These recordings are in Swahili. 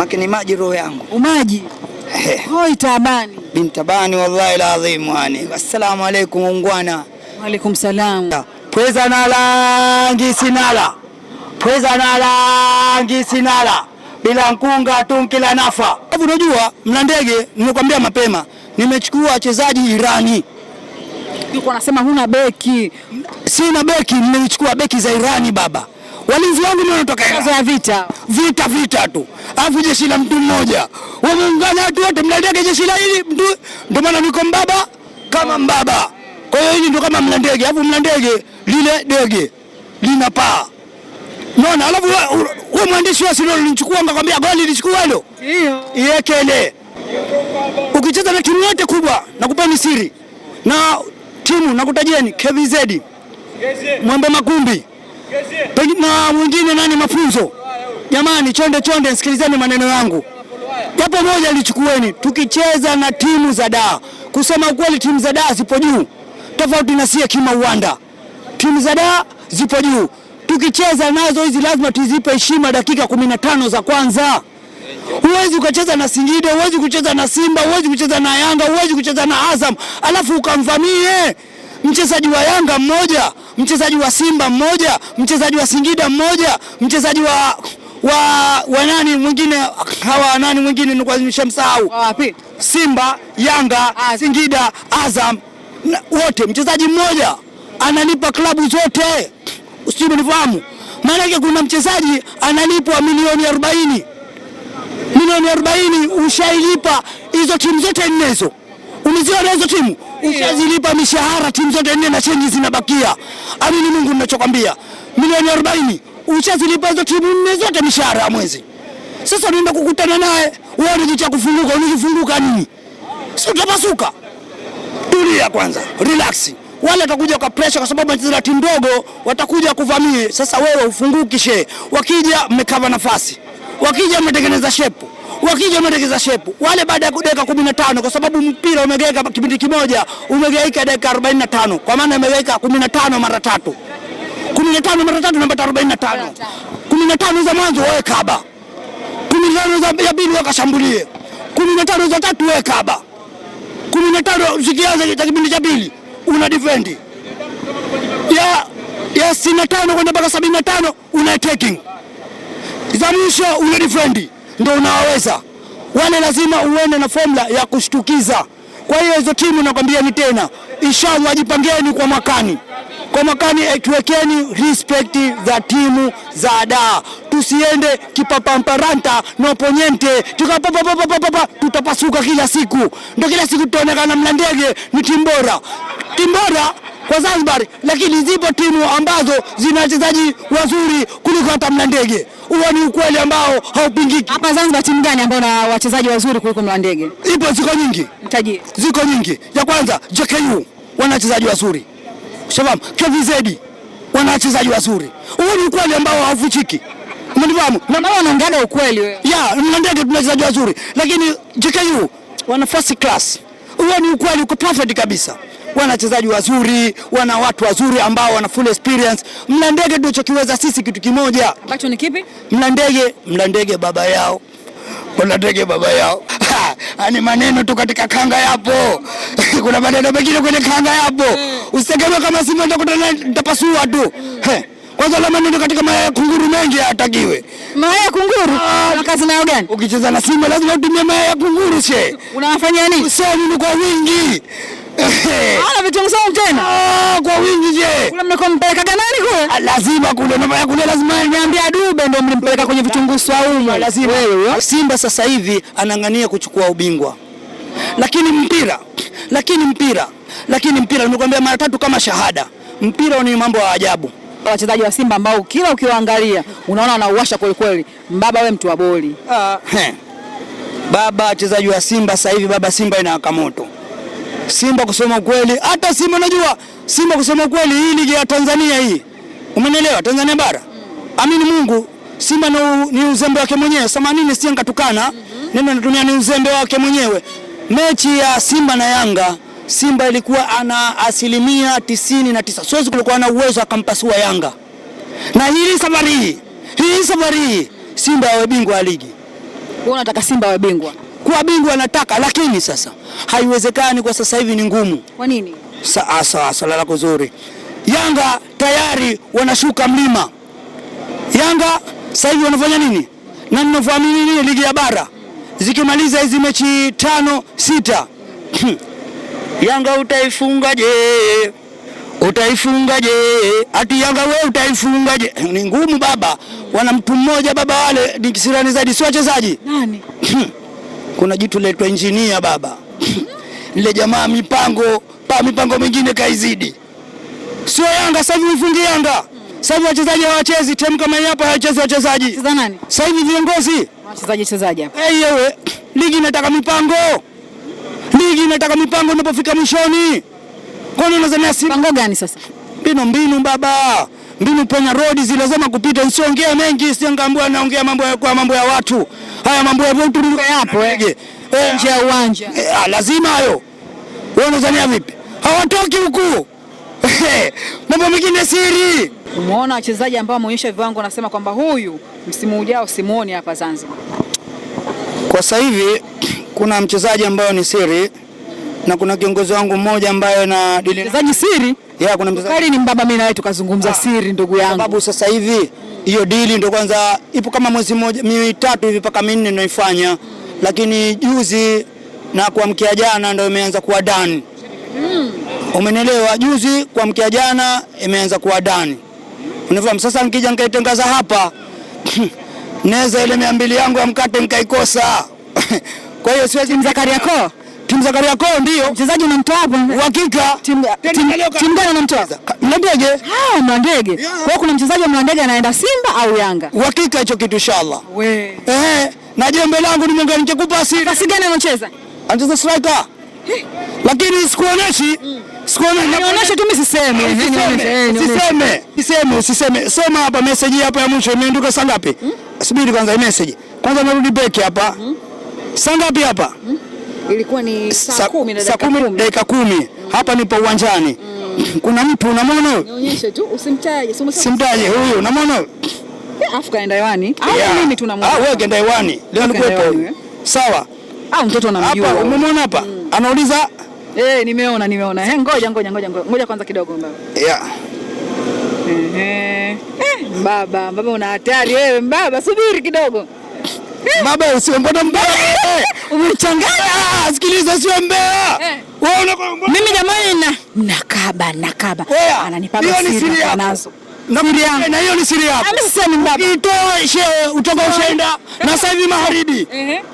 Makini maji roho yangu. Umaji. Hoi tabani. Bintabani wallahi alazim wani. Assalamu alaykum ungwana. Wa alaykum salam. Pweza na langi sinala. Pweza na langi sinala. Bila nkunga tunkila nafa. Hebu unajua Mlandege nimekwambia mapema. Nimechukua wachezaji Irani. Yuko anasema huna beki. Sina beki, nimechukua beki za Irani baba. Walinzi wangu ndio wanatoka ya vita. Vita tu. Alafu jeshi la mtu mmoja. Wameungana watu wote Mlandege jeshi la hili mtu. Ndio maana niko mbaba kama mbaba. Kwa hiyo hili ndio kama Mlandege. Alafu Mlandege lile dege linapaa. Unaona? Alafu wewe mwandishi wa Silo ulinichukua ngakwambia goli lichukua hilo. Ndio. Iwekele. Ukicheza na timu yote kubwa nakupeni siri. Na timu nakutajieni KVZ. Mwembe Makumbi. Na mwingine nani mafunzo. Jamani chonde sikilizeni maneno yangu. Japo moja lichukueni tukicheza na timu za daa. Kusema ukweli timu za daa zipo juu. Tofauti na sie kima uwanda. Timu za daa zipo juu. Tukicheza nazo hizi lazima tuzipe heshima dakika 15 za kwanza. Huwezi ukacheza na Singida, huwezi kucheza na Simba, huwezi kucheza na Yanga, huwezi kucheza na Azam, alafu ukamvamie mchezaji wa Yanga mmoja, mchezaji wa Simba mmoja, mchezaji wa Singida mmoja, mchezaji wa nani mwingine, hawa nani mwingine nilikuwa nimeshamsahau. Wapi? Simba, Yanga, Singida, Azam, wote mchezaji mmoja analipa klabu zote. Usinifahamu. Maana yake kuna mchezaji analipwa milioni 40. Milioni 40 ushailipa hizo timu zote nne hizo. Umeziona hizo timu? Ushazilipa mishahara timu zote nne na chenji zinabakia. Amini Mungu ninachokwambia. Milioni 40 ushazilipa hizo timu nne zote mishahara ya mwezi. Sasa unaenda kukutana naye, wewe unajitaka kufunguka, unajifunguka nini? Sio utapasuka. Tulia kwanza, relax. Wale watakuja kwa pressure kwa sababu wanacheza timu ndogo, watakuja kuvamie. Sasa wewe ufunguki she. Wakija mmekava nafasi. Wakija mmetengeneza shepu. Wale baada ya dakika 15 kwa sababu mpira umegeuka kipindi kimoja, umegeuka dakika 45. Kwa maana umegeuka 15 mara 3. 15 mara 3 unapata 45. 15 za mwanzo wewe kaba. 15 za pili wakashambulie. 15 za tatu wewe kaba. 15 zikianza kipindi cha pili una defend. Ya 65 kwenda mpaka 75 una attacking. Za mwisho una defend. Ndio unaweza. Wale lazima uende na formula ya kushtukiza. Kwa hiyo hizo timu nakwambia ni tena. Inshallah jipangeni kwa makani. Kwa makani tuwekeni respect za timu za daa. Tusiende kipapamparanta na opponente. Tukapapapapapa tutapasuka kila siku. Ndio kila siku tutaonekana Mlandege ni timu bora. Timu bora kwa Zanzibar, lakini zipo timu ambazo zina wachezaji wazuri kuliko hata Mlandege. Huo ni ukweli ambao haupingiki. Hapa Zanzibar timu gani ambao na wachezaji wazuri kuliko Mlandege? Ziko nyingi. Mtajie. Ziko nyingi. Ya kwanza JKU wana wachezaji wazuri. Shababu KVZ wana wachezaji wazuri. Huo ni ukweli ambao haufichiki. Umenifahamu? Na wao wanaongea ukweli wewe. Mlandege tuna wachezaji wazuri, lakini JKU wana first class. Huo ni ukweli uko perfect kabisa. Wana wachezaji wazuri, wana watu wazuri ambao wana full experience. Mlandege ndio chokiweza sisi kitu kimoja. Ambacho ni kipi? Mlandege baba yao. Mlandege baba yao. Ani maneno tu katika kanga yapo. Kuna maneno mengine kwenye kanga yapo. Usitegemee kama Simba nitapasua tu. Kwanza la maneno katika mayai ya kunguru mengi hatakiwe. Mayai ya kunguru? Una kazi nayo gani? Ukicheza na Simba lazima utumie mayai ya kunguru she. Unafanya nini? Sasa ni kwa wingi. Ana vitu msao tena. Kwa wingi je. Kule mnakompeleka nani kule? Lazima kule na kule lazima niambia Dube ndio mlimpeleka kwenye vitunguu swaumu. Lazima wewe. Simba sasa hivi anang'ania kuchukua ubingwa. Lakini mpira nimekwambia mara 3 kama shahada. Mpira ni mambo ya ajabu. Wachezaji wa Simba ambao kila ukiwaangalia unaona wanauasha kweli kweli. Mbaba wewe mtu wa boli. Baba wachezaji wa Simba sasa hivi Simba inawaka moto. Simba kusema ukweli, hata Simba najua Simba kusema ukweli hii ligi ya Tanzania hii. Umenielewa? Tanzania bara. Amini Mungu, Simba ni uzembe wake mwenyewe. 80 si ngatukana. Neno natumia ni uzembe wake mwenyewe. Mechi ya Simba na Yanga, Simba ilikuwa ana 99%. Siwezi kulikuwa na uwezo akampasua Yanga. Na hii safari Simba awe bingwa wa ligi. Wewe unataka Simba wawe bingwa? Kuwa bingwa nataka, lakini sasa haiwezekani kwa sasa hivi, ni ngumu. Kwa nini? Swala lako zuri. Yanga tayari wanashuka mlima. Yanga sasa hivi wanafanya nini? Na ninafahamu nini, ligi ya bara zikimaliza hizi mechi 5 6 Yanga utaifungaje? Utaifungaje? Ati Yanga wewe utaifungaje? Ni ngumu baba. Wana mtu mmoja baba, wale ni kisirani zaidi, si wachezaji. Nani? Kuna jitu letu engineer baba. Ile jamaa mipango mingine kaizidi. Sio Yanga sasa hivi ufungi Yanga. Sasa hivi wachezaji hawachezi, timu kama hii hapa hawachezi wachezaji. Cheza nani? Sasa hivi viongozi. Wachezaji hapa. Wewe, ligi inataka mipango. Ligi inataka mipango unapofika mwishoni. Kwani unazania si mipango gani sasa? Mbinu baba. Mbinu Penya Road zile lazima kupita, usiongee mengi, siangaambia naongea mambo ya watu. Haya mambo ya watu hapo nje ya uwanja. Lazima hayo. Wewe unazania vipi? Hawatoki huku. Mambo mengine siri. Umeona wachezaji ambao wameonyesha viwango, wanasema kwamba huyu msimu ujao simuoni hapa Zanzibar. Kwa sasa hivi kuna mchezaji ambaye ni siri na kuna kiongozi wangu mmoja ambaye na mchezaji siri. Kuna mchezaji. Kali ni mbaba, mimi na wewe tukazungumza siri ndugu yangu. Sababu sasa hivi hiyo deal ndio kwanza ipo kama mwezi mmoja mitatu hivi mpaka minne ndio ifanya. Lakini juzi na kuamkia jana ndio imeanza kuwa done. Umenielewa? Juzi kuamkia jana imeanza kuwa done. Unafahamu? Sasa nikija nikaitangaza hapa naweza ile 200 yangu ya mkate nikaikosa. Kwa hiyo siwezi. Timu za Kariakoo ndio mchezaji unamtoa hapo uhakika. Timu gani unamtoa? Mlandege. Mlandege. Kwa hiyo kuna mchezaji wa Mlandege anaenda Simba au Yanga? Uhakika hicho kitu inshallah. We. Na jembe langu nimeongea nikupa asili. Kasi gani anacheza? Anacheza striker. Lakini sikuoneshi. Nionyeshe tu, mimi siseme. Soma hapa message hapa ya mwisho imeandika saa ngapi? Subiri kwanza message. Kwanza narudi back hapa. Saa ngapi hapa? Ilikuwa ni saa 10 dakika 10. Hapa nipo uwanjani. Kuna mtu unamwona? Nionyeshe tu, usimtaje. Simtaje huyu, unamwona? Afu kaenda hewani. Au mimi tunamwona? Wewe kaenda hewani. Leo nikuepo. Sawa. Au mtoto anamjua. Hapa umemwona hapa? Anauliza nimeona. Ngoja kwanza kidogo baba. Baba una hatari wewe baba, subiri kidogo. Baba usiongone mbaya. Umechanganya. Sikiliza, sio mbaya. Wewe mimi jamani nakaba. Ananipa siri nazo. Na hiyo ni siri yako. Mimi sisemi baba. Itoe utoka ushaenda na sasa hivi magharibi.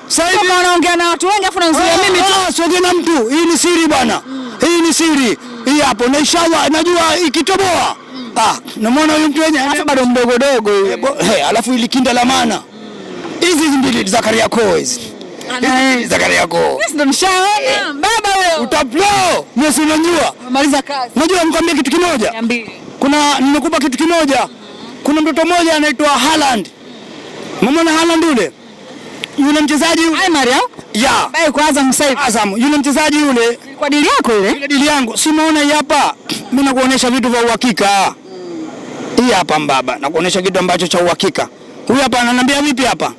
Sasa hivi unaongea na watu wengi afu unaanzia mimi tu. Siongee na mtu. Hii ni siri bwana. Hii ni siri. Hii hapo na inshallah najua ikitoboa. Namuona huyu mtu wenyewe hata bado mdogo huyu. Alafu ili kinda la maana. Hizi mbili za Kariakoo hizi. Za Kariakoo. Ndio mshaona baba wewe. Utaplo. Mimi si unajua. Maliza kazi. Unajua nikwambia kitu kimoja. Niambie. Nimekupa kitu kimoja. Kuna mtoto mmoja anaitwa Haaland. Umeona Haaland yule mchezaji Ai Maria? Bai kwanza msaidia. Azam. Yule mchezaji yule. Kwa dili yako ile? Ile dili yangu. Si umeona hii hapa? Mimi nakuonesha vitu vya uhakika. Hii hapa mbaba. Nakuonesha kitu ambacho cha uhakika. Huyu hapa ananiambia vipi hapa?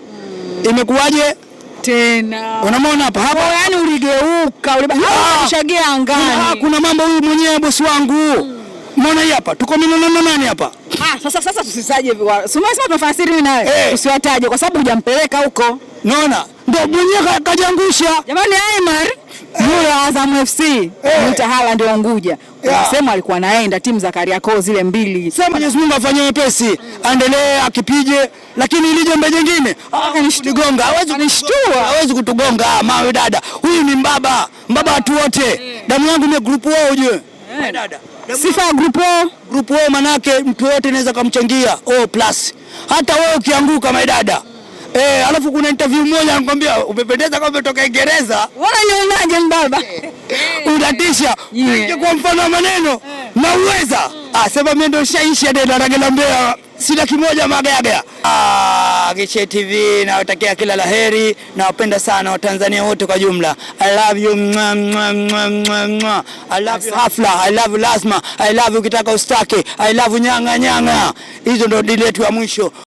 Imekuwaje? Tena. Unamwona hapa? Yaani uligeuka, ulishagia angani. Kuna mambo huyu mwenyewe bosi wangu. Umeona hii hapa? Tuko milioni nani hapa? Sasa tusisaje hivi. Umesema tunafasiri mimi nawe. Usiwataje kwa sababu hujampeleka huko. Naona ndio mwenyewe kajangusha. Jamani Aimar, yule Azam FC, Mta Haaland wa Unguja. Unasema alikuwa anaenda timu za Kariakoo zile mbili. Sema Mwenyezi Mungu afanye wepesi. Aendelee akipige, lakini ile jembe jingine akanigonga. Hawezi kutugonga mawe dada. Huyu ni mbaba watu wote. Damu yangu ni group wao ujue. Dada. Sifa ya group O manake mtu yote anaweza kumchangia O+. Hata wewe ukianguka maidada. Alafu kuna interview moja anakuambia umependeza kama umetoka Uingereza. Unanionaje mbaba? Unatisha. Kwa mfano wa maneno na uweza. Sema mimi ndio shaisha dada Ragela Mbea. Sina kimoja magaga. Giche TV nawatakia kila laheri, nawapenda sana Watanzania wote kwa jumla. I love you. I love you Hafla, I love you Lazma, I love you ukitaka ustake, I love you nyanga. Hizo ndio dili yetu ya mwisho.